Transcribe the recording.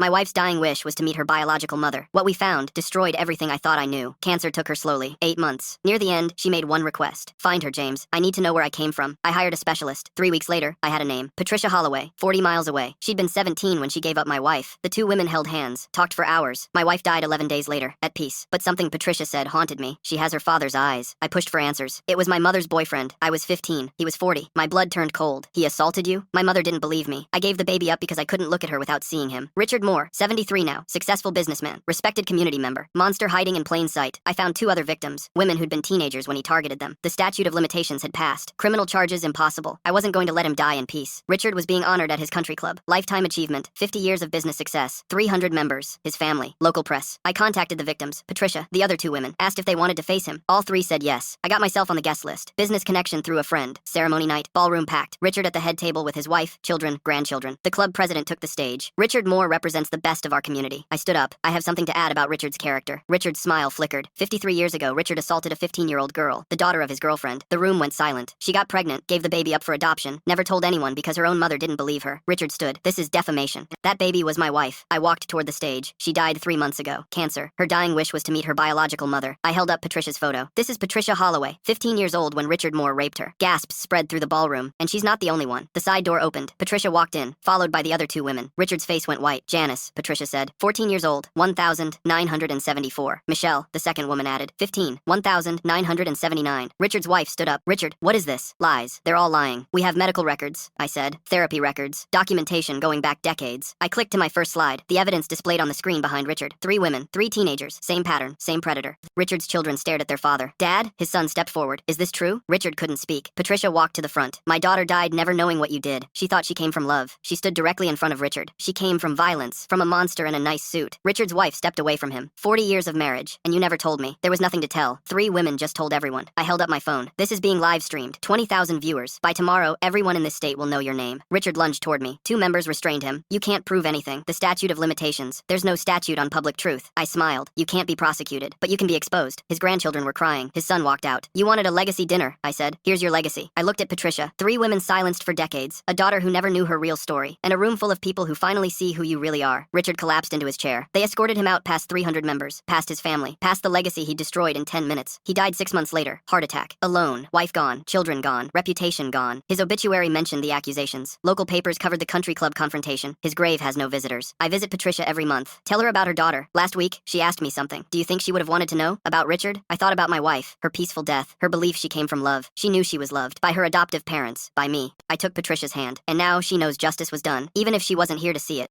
My wife's dying wish was to meet her biological mother. What we found destroyed everything I thought I knew. Cancer took her slowly. 8 months. Near the end, she made one request. Find her, James. I need to know where I came from. I hired a specialist. 3 weeks later, I had a name. Patricia Holloway, 40 miles away. She'd been 17 when she gave up my wife. The two women held hands, talked for hours. My wife died 11 days later, at peace. But something Patricia said haunted me. She has her father's eyes. I pushed for answers. It was my mother's boyfriend. I was 15. He was 40. My blood turned cold. He assaulted you? My mother didn't believe me. I gave the baby up because I couldn't look at her without seeing him. Richard Moore, 73 now, successful businessman, respected community member, monster hiding in plain sight. I found 2 other victims, women who'd been teenagers when he targeted them. The statute of limitations had passed. Criminal charges impossible. I wasn't going to let him die in peace. Richard was being honored at his country club. Lifetime achievement, 50 years of business success, 300 members, his family, local press. I contacted the victims, Patricia, the other 2 women, asked if they wanted to face him. All 3 said yes. I got myself on the guest list. Business connection through a friend. Ceremony night, ballroom packed. Richard at the head table with his wife, children, grandchildren. The club president took the stage. Richard Moore represents the best of our community. I stood up. I have something to add about Richard's character. Richard's smile flickered. 53 years ago, Richard assaulted a 15-year-old girl, the daughter of his girlfriend. The room went silent. She got pregnant, gave the baby up for adoption, never told anyone because her own mother didn't believe her. Richard stood. This is defamation. That baby was my wife. I walked toward the stage. She died 3 months ago. Cancer. Her dying wish was to meet her biological mother. I held up Patricia's photo. This is Patricia Holloway, 15 years old when Richard Moore raped her. Gasps spread through the ballroom, and she's not the only one. The side door opened. Patricia walked in, followed by the other 2 women. Richard's face went white. Janice, Patricia said. 14 years old, 1,974. Michelle, the second woman added. 15, 1,979. Richard's wife stood up. Richard, what is this? Lies. They're all lying. We have medical records, I said. Therapy records. Documentation going back decades. I clicked to my first slide. The evidence displayed on the screen behind Richard. 3 women, 3 teenagers. Same pattern, same predator. Richard's children stared at their father. Dad? His son stepped forward. Is this true? Richard couldn't speak. Patricia walked to the front. My daughter died never knowing what you did. She thought she came from love. She stood directly in front of Richard. She came from violence, from a monster in a nice suit. Richard's wife stepped away from him. 40 years of marriage, and you never told me. There was nothing to tell. 3 women just told everyone. I held up my phone. This is being live streamed. 20,000 viewers. By tomorrow, everyone in this state will know your name. Richard lunged toward me. 2 members restrained him. You can't prove anything. The statute of limitations. There's no statute on public truth. I smiled. You can't be prosecuted, but you can be exposed. His grandchildren were crying. His son walked out. You wanted a legacy dinner, I said. Here's your legacy. I looked at Patricia. 3 women silenced for decades. A daughter who never knew her real story. And a room full of people who finally see who you really are. Richard collapsed into his chair. They escorted him out past 300 members, past his family, past the legacy he destroyed in 10 minutes. He died 6 months later. Heart attack. Alone. Wife gone. Children gone. Reputation gone. His obituary mentioned the accusations. Local papers covered the country club confrontation. His grave has no visitors. I visit Patricia every month. Tell her about her daughter. Last week, she asked me something. Do you think she would have wanted to know? About Richard? I thought about my wife. Her peaceful death. Her belief she came from love. She knew she was loved. By her adoptive parents. By me. I took Patricia's hand. And now she knows justice was done, even if she wasn't here to see it.